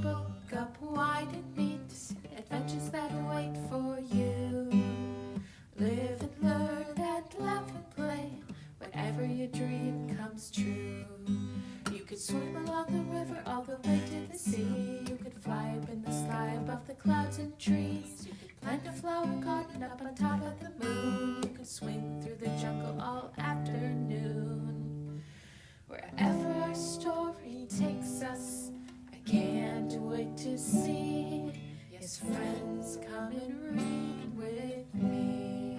book up wide and meet adventures that wait for you. Live and learn and laugh and play whenever your dream comes true. You could swim along the river all the way to the sea. You could fly up in the sky above the clouds and trees. You could plant a flower garden up on top of the moon. You could swing through the jungle all afternoon. Wherever our story takes us, I can't wait to see. Yes, friends, come and read with me.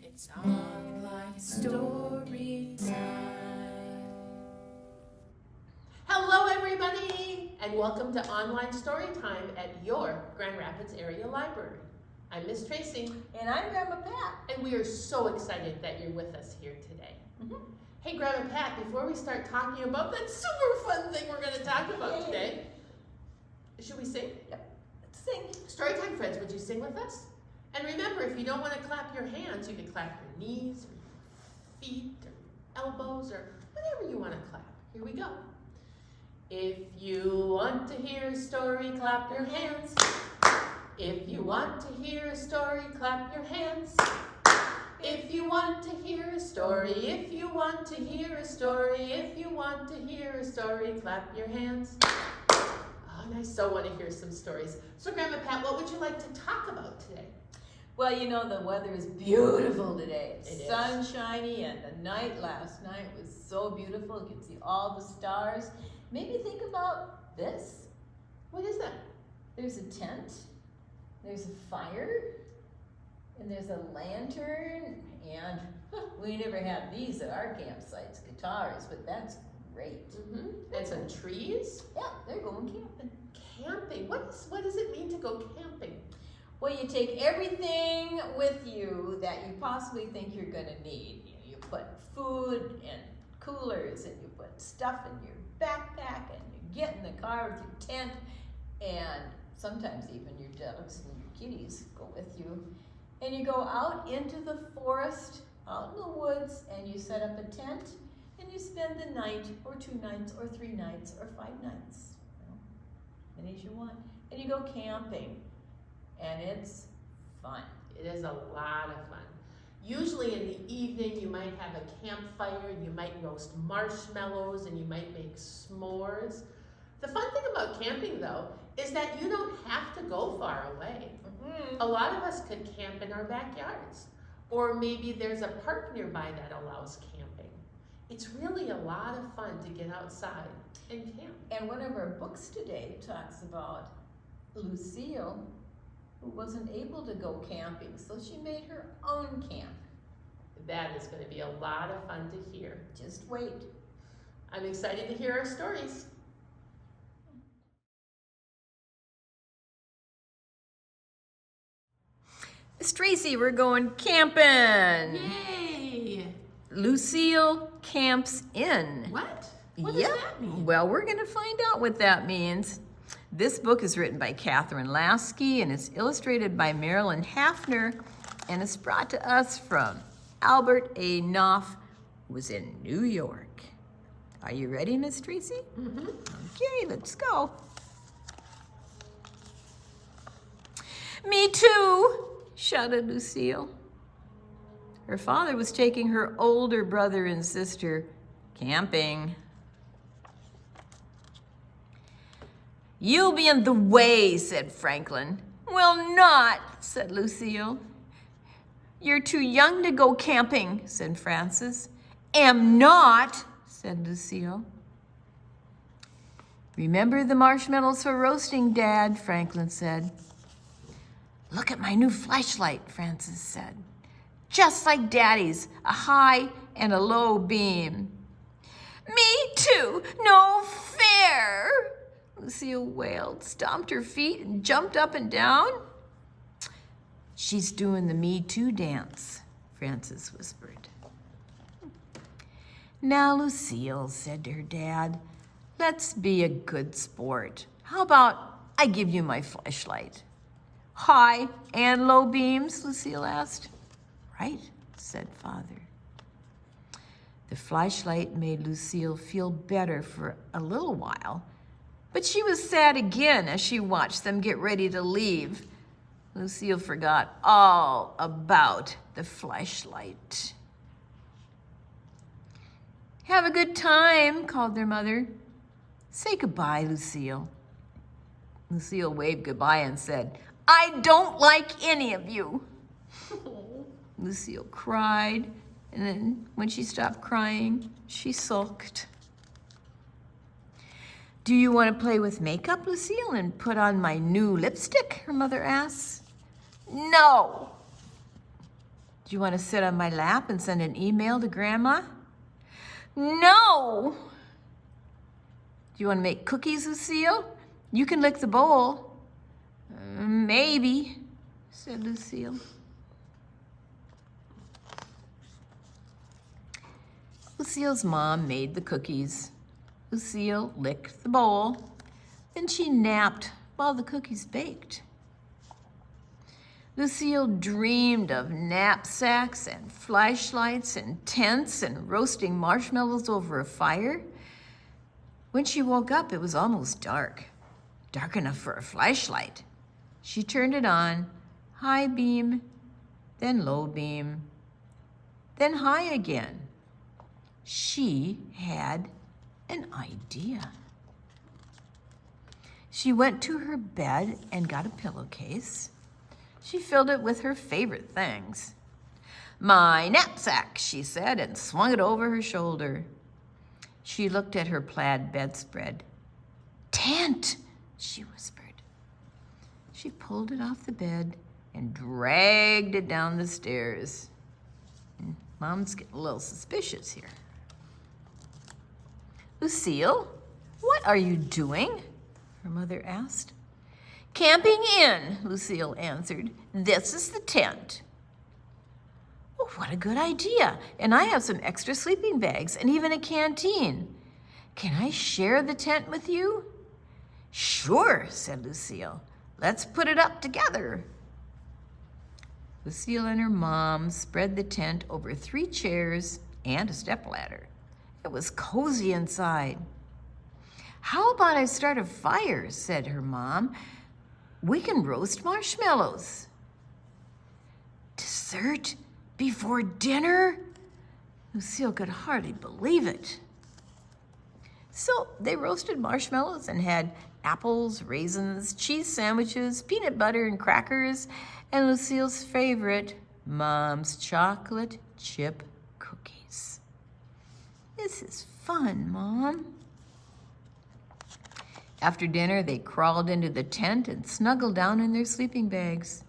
It's Online Story Time. Hello, everybody, and welcome to Online Storytime at your Grand Rapids Area Library. I'm Miss Tracy. And I'm Grandma Pat. And we are so excited that you're with us here today. Hey, Grandma Pat, before we start talking about that super fun thing we're going to talk about today, should we sing? Yep, let's sing. Storytime friends, would you sing with us? And remember, if you don't want to clap your hands, you can clap your knees, or feet, or elbows, or whatever you want to clap. Here we go. If you want to hear a story, clap your hands. If you want to hear a story, clap your hands. If you want to hear a story, if you want to hear a story, if you want to hear a story, clap your hands. Oh, and I so want to hear some stories. So Grandma Pat, what would you like to talk about today? Well, you know, the weather is beautiful today. It's It is. sunshiny, and the night last night was so beautiful. You can see all the stars. Maybe think about this. What is that? There's a tent, there's a fire, and there's a lantern, and we never have these at our campsites, guitars, but that's great. And some trees. Yeah, they're going camping. Camping. What does it mean to go camping? Well, you take everything with you that you possibly think you're going to need. You put food and coolers, and you put stuff in your backpack, and you get in the car with your tent, and sometimes even your dogs and your kitties go with you. And you go out into the forest, out in the woods, and you set up a tent, and you spend the night, or 2 nights, or 3 nights, or 5 nights, many as you want, and you go camping, and it's fun. It is a lot of fun. Usually in the evening you might have a campfire, and you might roast marshmallows, and you might make s'mores. The fun thing about camping though is that you don't have to go far away. A lot of us could camp in our backyards, or maybe there's a park nearby that allows camping. It's really a lot of fun to get outside and camp. And one of our books today talks about Lucille, who wasn't able to go camping, so she made her own camp. That is going to be a lot of fun to hear. Just wait. I'm excited to hear our stories. Miss Tracy, we're going camping. Yay! Lucille camps in. What? What does that mean? Well, we're going to find out what that means. This book is written by Catherine Lasky, and it's illustrated by Marilyn Hafner, and it's brought to us from Albert A. Knopf, who was in New York. Are you ready, Miss Tracy? Okay, let's go. Me too, shouted Lucille. Her father was taking her older brother and sister camping. You'll be in the way, said Franklin. Will not, said Lucille. You're too young to go camping, said Francis. Am not, said Lucille. Remember the marshmallows for roasting, Dad, Franklin said. Look at my new flashlight, Francis said. Just like Daddy's, a high and a low beam. Me too, no fair, Lucille wailed, stomped her feet and jumped up and down. She's doing the Me Too dance, Francis whispered. Now, Lucille, said her dad, let's be a good sport. How about I give you my flashlight? High and low beams, Lucille asked. Right, said father. The flashlight made Lucille feel better for a little while, But she was sad again as she watched them get ready to leave. Lucille forgot all about the flashlight. Have a good time, called their mother. Say goodbye, Lucille. Lucille waved goodbye and said, I don't like any of you. Lucille cried, and then when she stopped crying, she sulked. Do you want to play with makeup, Lucille, and put on my new lipstick? Her mother asked. No. Do you want to sit on my lap and send an email to Grandma? No. Do you want to make cookies, Lucille? You can lick the bowl. Maybe, said Lucille. Lucille's mom made the cookies. Lucille licked the bowl. Then she napped while the cookies baked. Lucille dreamed of knapsacks and flashlights and tents and roasting marshmallows over a fire. When she woke up, it was almost dark. Dark enough for a flashlight. She turned it on, high beam, then low beam, then high again. She had an idea. She went to her bed and got a pillowcase. She filled it with her favorite things. My knapsack, she said, and swung it over her shoulder. She looked at her plaid bedspread. Tent, she whispered. She pulled it off the bed and dragged it down the stairs. Mom's getting a little suspicious here. Lucille, what are you doing? Her mother asked. Camping in, Lucille answered. This is the tent. Oh, what a good idea. And I have some extra sleeping bags and even a canteen. Can I share the tent with you? Sure, said Lucille. Let's put it up together. Lucille and her mom spread the tent over 3 chairs and a stepladder. It was cozy inside. How about I start a fire, said her mom. We can roast marshmallows. Dessert before dinner? Lucille could hardly believe it. So they roasted marshmallows and had apples, raisins, cheese sandwiches, peanut butter and crackers, and Lucille's favorite, Mom's chocolate chip cookies. This is fun, Mom. After dinner, they crawled into the tent and snuggled down in their sleeping bags.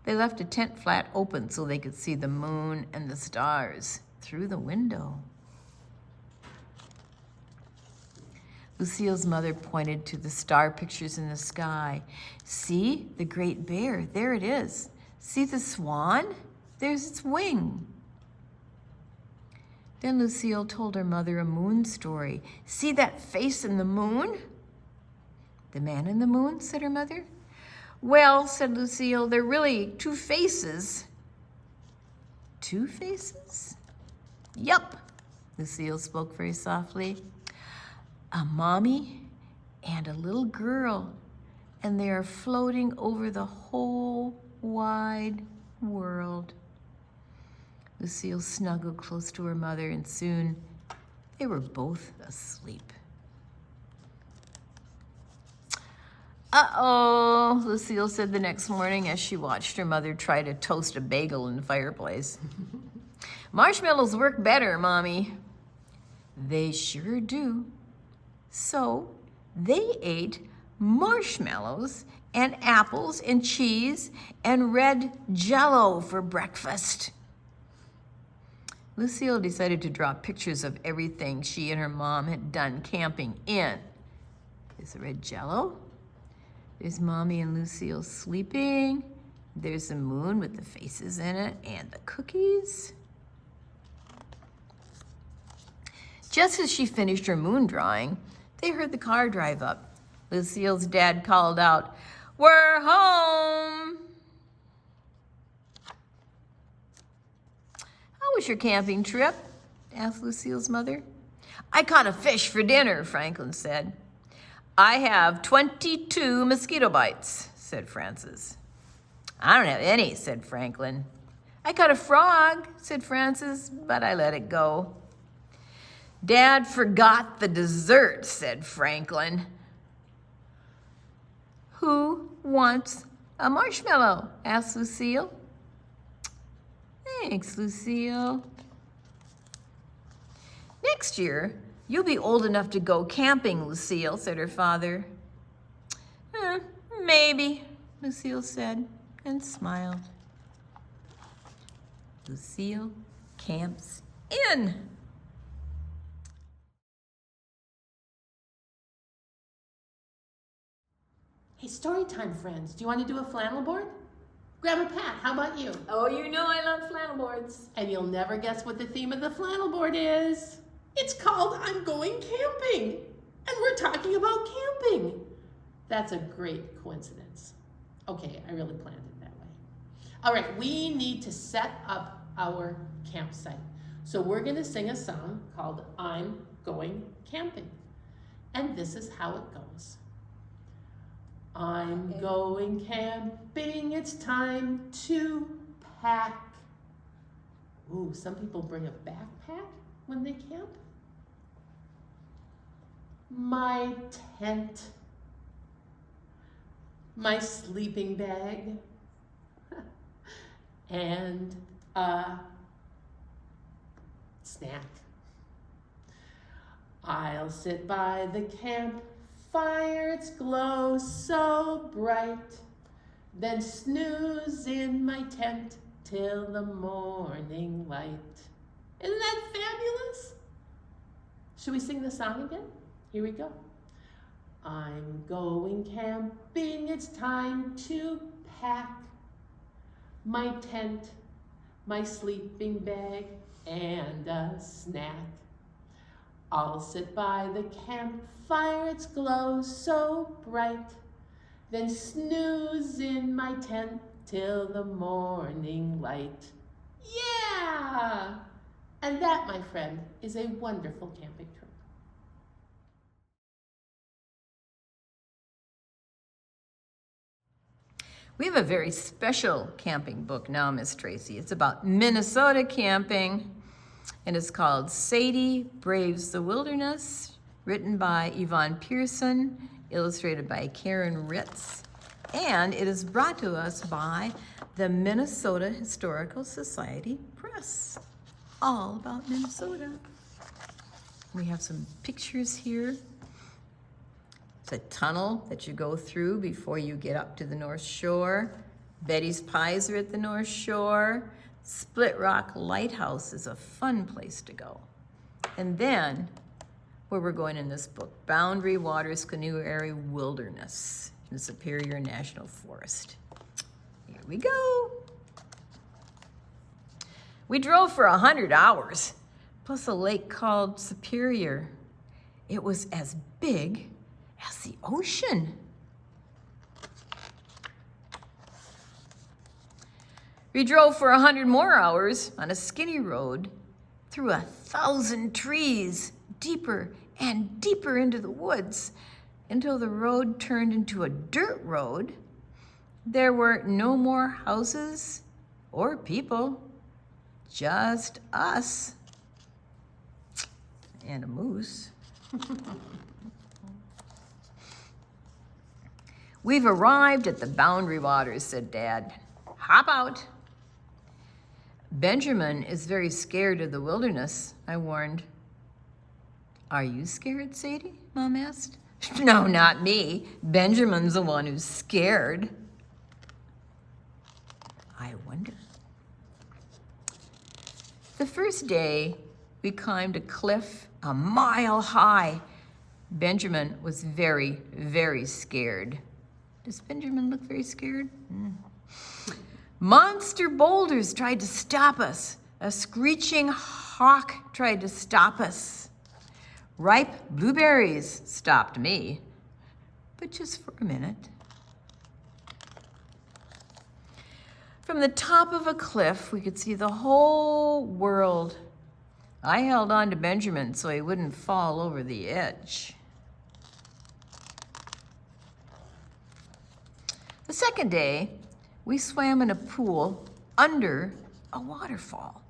They left a tent flap open so they could see the moon and the stars through the window. Lucille's mother pointed to the star pictures in the sky. See the great bear, there it is. See the swan? There's its wing. Then Lucille told her mother a moon story. See that face in the moon? The man in the moon, said her mother. Well, said Lucille, they're really 2 faces. 2 faces? Yup, Lucille spoke very softly. A mommy and a little girl, and they are floating over the whole wide world. Lucille snuggled close to her mother, and soon they were both asleep. Uh-oh, Lucille said the next morning as she watched her mother try to toast a bagel in the fireplace. Marshmallows work better, Mommy. They sure do. So they ate marshmallows and apples and cheese and red Jell-O for breakfast. Lucille decided to draw pictures of everything she and her mom had done camping in. There's the red Jell-O. There's Mommy and Lucille sleeping. There's the moon with the faces in it and the cookies. Just as she finished her moon drawing, they heard the car drive up. Lucille's dad called out, "We're home!" How was your camping trip? Asked Lucille's mother. I caught a fish for dinner, Franklin said. I have 22 mosquito bites, said Francis. I don't have any, said Franklin. I caught a frog, said Francis, but I let it go. Dad forgot the dessert, said Franklin. Who wants a marshmallow? Asked Lucille. Thanks, Lucille. Next year, you'll be old enough to go camping, Lucille, said her father. Maybe, Lucille said and smiled. Lucille camps in. Hey, story time, friends. Do you want to do a flannel board? Grab a pat. How about you? Oh, you know I love flannel boards. And you'll never guess what the theme of the flannel board is. It's called I'm Going Camping. And we're talking about camping. That's a great coincidence. Okay, I really planned it that way. All right, we need to set up our campsite. So we're going to sing a song called I'm Going Camping. And this is how it goes. I'm going camping, it's time to pack. Ooh, some people bring a backpack when they camp. My tent, my sleeping bag, and a snack. I'll sit by the campfire, its glow so bright, then snooze in my tent till the morning light. Isn't that fabulous? Should we sing the song again? Here we go. I'm going camping, it's time to pack my tent, my sleeping bag, and a snack. I'll sit by the campfire, its glow so bright, then snooze in my tent till the morning light. Yeah! And that, my friend, is a wonderful camping trip. We have a very special camping book now, Miss Tracy. It's about Minnesota camping, and it's called Sadie Braves the Wilderness, written by Yvonne Pearson, illustrated by Karen Ritz, and it is brought to us by the Minnesota Historical Society Press. All about Minnesota. We have some pictures here. It's a tunnel that you go through before you get up to the North Shore. Betty's Pies are at the North Shore. Split Rock Lighthouse is a fun place to go. And then, where we're going in this book, Boundary Waters Canoe Area Wilderness in Superior National Forest. Here we go. We drove for 100 hours, plus a lake called Superior. It was as big as the ocean. We drove for 100 more hours on a skinny road through 1,000 trees, deeper and deeper into the woods, until the road turned into a dirt road. There were no more houses or people, just us and a moose. We've arrived at the Boundary Waters, said Dad. Hop out. Benjamin is very scared of the wilderness, I warned. Are you scared, Sadie? Mom asked. No, not me. Benjamin's the one who's scared. I wonder. The first day, we climbed a cliff a mile high. Benjamin was very, very scared. Does Benjamin look very scared? Monster boulders tried to stop us. A screeching hawk tried to stop us. Ripe blueberries stopped me, but just for a minute. From the top of a cliff, we could see the whole world. I held on to Benjamin so he wouldn't fall over the edge. The second day, we swam in a pool under a waterfall.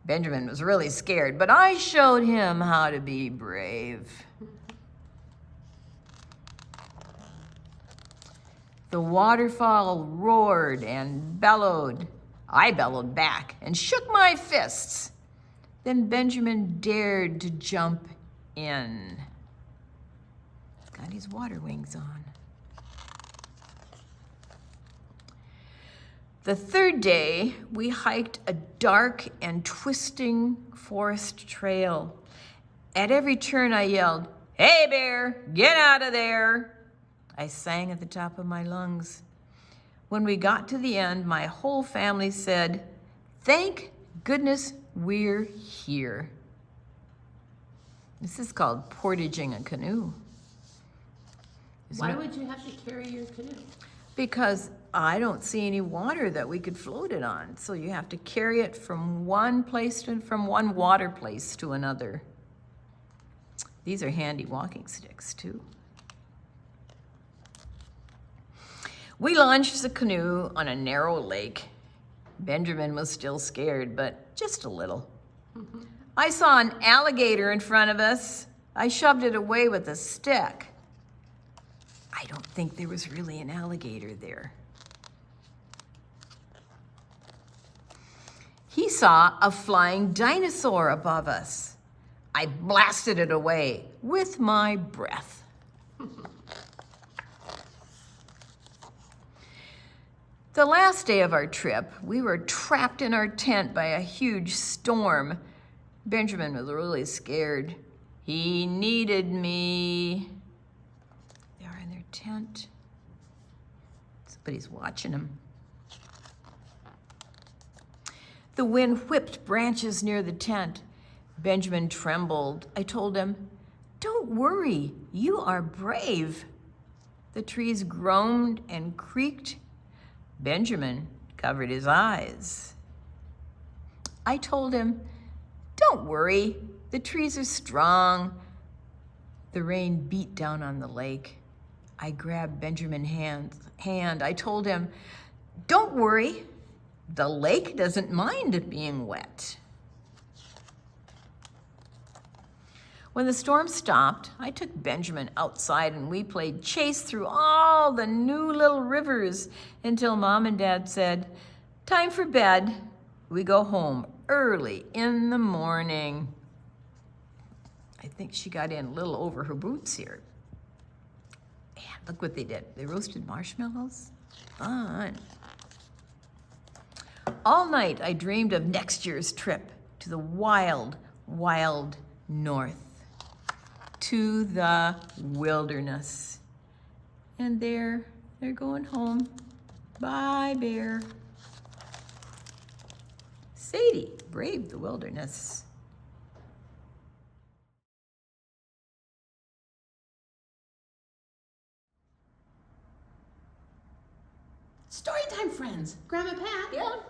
Benjamin was really scared, but I showed him how to be brave. The waterfall roared and bellowed. I bellowed back and shook my fists. Then Benjamin dared to jump in. He's got his water wings on. The third day, we hiked a dark and twisting forest trail. At every turn, I yelled, "Hey, bear, get out of there!" I sang at the top of my lungs. When we got to the end, my whole family said, "Thank goodness we're here." This is called portaging a canoe. Why would you have to carry your canoe? Because I don't see any water that we could float it on. So you have to carry it from one place from one water place to another. These are handy walking sticks too. We launched the canoe on a narrow lake. Benjamin was still scared, but just a little. I saw an alligator in front of us. I shoved it away with a stick. I don't think there was really an alligator there. He saw a flying dinosaur above us. I blasted it away with my breath. The last day of our trip, we were trapped in our tent by a huge storm. Benjamin was really scared. He needed me. They are in their tent. Somebody's watching them. The wind whipped branches near the tent. Benjamin trembled. I told him, "Don't worry, you are brave." The trees groaned and creaked. Benjamin covered his eyes. I told him, "Don't worry, the trees are strong." The rain beat down on the lake. I grabbed Benjamin's hand. I told him, "Don't worry, the lake doesn't mind being wet." When the storm stopped, I took Benjamin outside and we played chase through all the new little rivers until Mom and Dad said, "Time for bed." We go home early in the morning. I think she got in a little over her boots here. Yeah, look what they did. They roasted marshmallows. Fun. All night I dreamed of next year's trip to the wild, wild north, to the wilderness. And they're going home. Bye, bear. Sadie braved the wilderness. Storytime, friends. Grandma Pat. Yeah.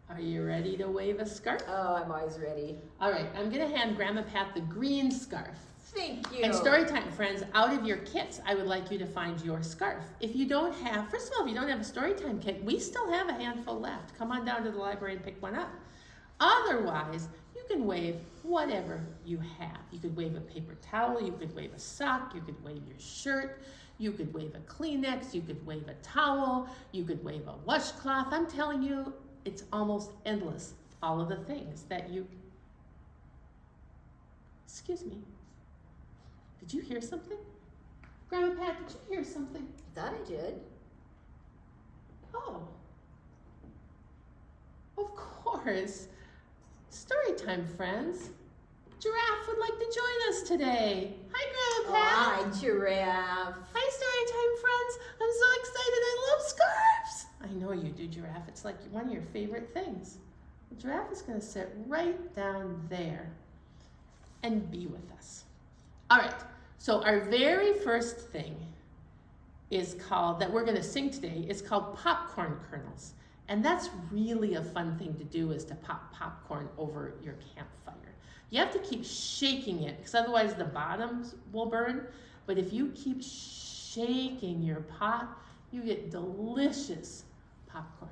Are you ready to wave a scarf? Oh, I'm always ready. All right, I'm gonna hand Grandma Pat the green scarf. Thank you. And Storytime, friends, out of your kits, I would like you to find your scarf. If you don't have, first of all, if you don't have a Storytime kit, we still have a handful left. Come on down to the library and pick one up. Otherwise, you can wave whatever you have. You could wave a paper towel, you could wave a sock, you could wave your shirt, you could wave a Kleenex, you could wave a towel, you could wave a washcloth. I'm telling you, it's almost endless, all of the things that you... Excuse me. Did you hear something? Grandma Pat, did you hear something? I thought I did. Oh. Of course. Storytime, friends. Giraffe would like to join us today. Hi, Grandma Pat. Hi, Giraffe. Hi, Storytime, friends. I'm so excited. I love scarves. I know you do, Giraffe. It's like one of your favorite things. Well, Giraffe is going to sit right down there and be with us. All right. So our very first thing is called, that we're going to sing today, is called popcorn kernels. And that's really a fun thing to do, is to pop popcorn over your campfire. You have to keep shaking it, because otherwise the bottoms will burn. But if you keep shaking your pot, you get delicious popcorn.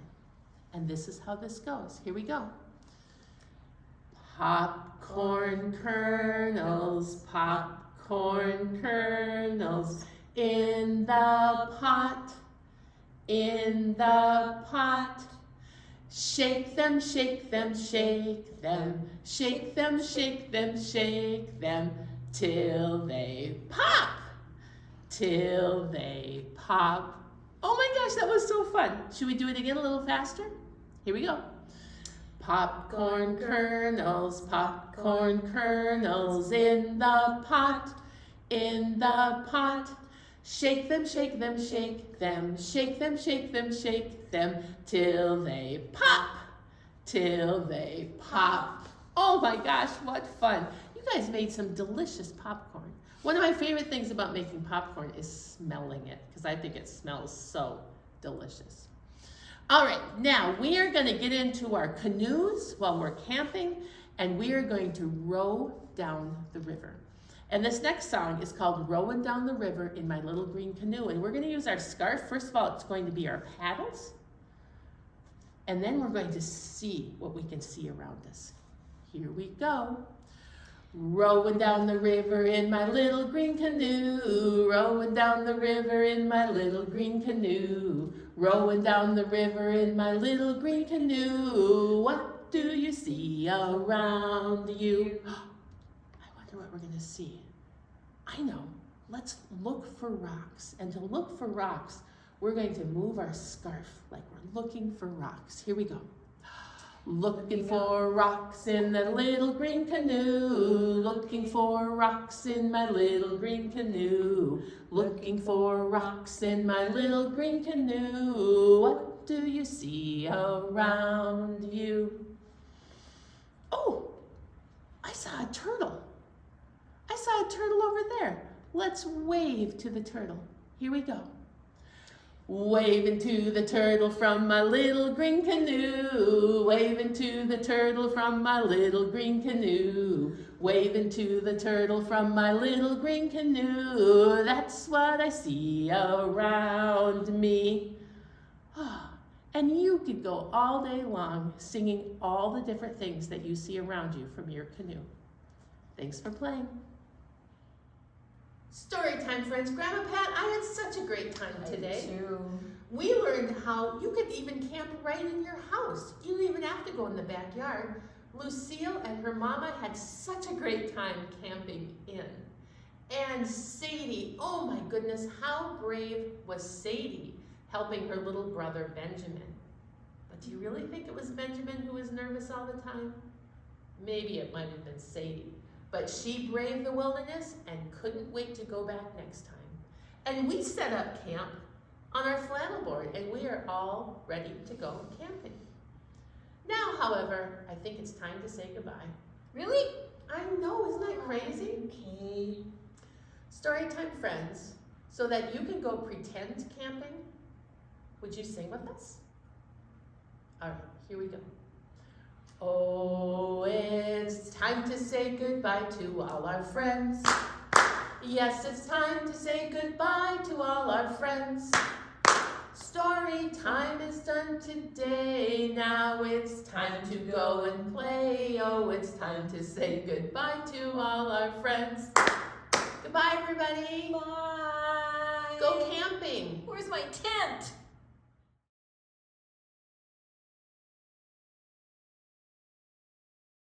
And this is how this goes. Here we go. Popcorn kernels, popcorn kernels, in the pot, in the pot. Shake them, shake them, shake them, shake them, shake them, shake them, till they pop, till they pop. Oh my gosh, that was so fun. Should we do it again a little faster? Here we go. Popcorn kernels, popcorn kernels, in the pot, in the pot. Shake them, shake them, shake them, shake them, shake them, shake them, till they pop, till they pop. Oh my gosh, what fun. You guys made some delicious popcorn. One of my favorite things about making popcorn is smelling it, because I think it smells so delicious. All right, now we are going to get into our canoes while we're camping, and we are going to row down the river. And this next song is called Rowing Down the River in My Little Green Canoe. And we're going to use our scarf. First of all, it's going to be our paddles. And then we're going to see what we can see around us. Here we go. Rowing down the river in my little green canoe. Rowing down the river in my little green canoe. Rowing down the river in my little green canoe. What do you see around you? What we're going to see. I know. Let's look for rocks. And to look for rocks, we're going to move our scarf like we're looking for rocks. Here we go. Looking for rocks in the little green canoe. Looking for rocks in my little green canoe. Looking for rocks in my little green canoe. What do you see around you? Oh, I saw a turtle. I saw a turtle over there. Let's wave to the turtle. Here we go. Waving to the turtle from my little green canoe. Waving to the turtle from my little green canoe. Waving to the turtle from my little green canoe. That's what I see around me. And you could go all day long singing all the different things that you see around you from your canoe. Thanks for playing. Story time, friends. Grandma Pat, I had such a great time today. Me too. We learned how you could even camp right in your house. You don't even have to go in the backyard. Lucille and her mama had such a great time camping in. And Sadie, oh my goodness, how brave was Sadie helping her little brother Benjamin. But do you really think it was Benjamin who was nervous all the time? Maybe it might have been Sadie. But she braved the wilderness and couldn't wait to go back next time. And we set up camp on our flannel board, and we are all ready to go camping. Now, however, I think it's time to say goodbye. Really? I know, isn't that crazy? Okay. Storytime friends, so that you can go pretend camping, would you sing with us? All right, here we go. Oh, it's time to say goodbye to all our friends. Yes, it's time to say goodbye to all our friends. Story time is done today. Now it's time to go and play. Oh, it's time to say goodbye to all our friends. Goodbye, everybody. Bye. Go camping. Where's my tent?